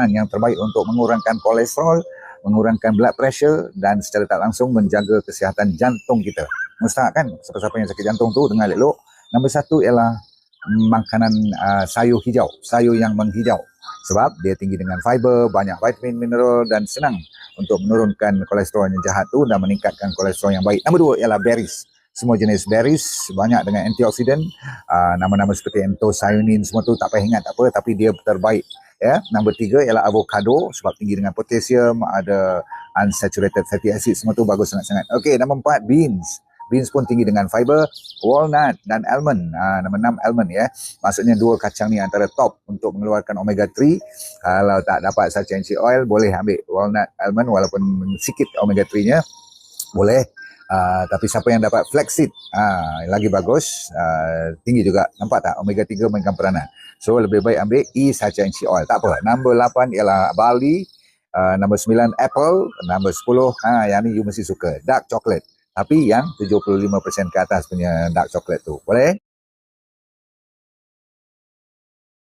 yang terbaik untuk mengurangkan kolesterol, mengurangkan blood pressure dan secara tak langsung menjaga kesihatan jantung kita. Mustahak kan siapa-siapa yang sakit jantung tu dengar elok. Nombor satu ialah makanan sayur hijau, sayur yang menghijau. Sebab dia tinggi dengan fiber, banyak vitamin, mineral dan senang untuk menurunkan kolesterol yang jahat tu dan meningkatkan kolesterol yang baik. Nombor dua ialah berries. Semua jenis berries banyak dengan antioksidan, nama-nama seperti anthocyanin semua tu tak payah ingat tak apa, tapi dia terbaik. Ya, nombor tiga ialah avocado sebab tinggi dengan potasium, ada unsaturated fatty acid, semua tu bagus sangat-sangat. Okey, nombor empat beans. Beans pun tinggi dengan fiber, walnut dan almond. Nombor 6 almond ya. Maksudnya dua kacang ni antara top untuk mengeluarkan omega 3. Kalau tak dapat sunflower oil boleh ambil walnut, almond walaupun sikit omega 3-nya boleh. Tapi siapa yang dapat flaxseed lagi bagus, tinggi juga. Nampak tak omega 3 mainkan peranan. So lebih baik ambil sunflower oil. Tak apa. Nombor 8 ialah barley, nombor 9 apple, nombor 10 yang ni you mesti suka, dark chocolate. Tapi yang 75% ke atas punya dark chocolate tu. Boleh?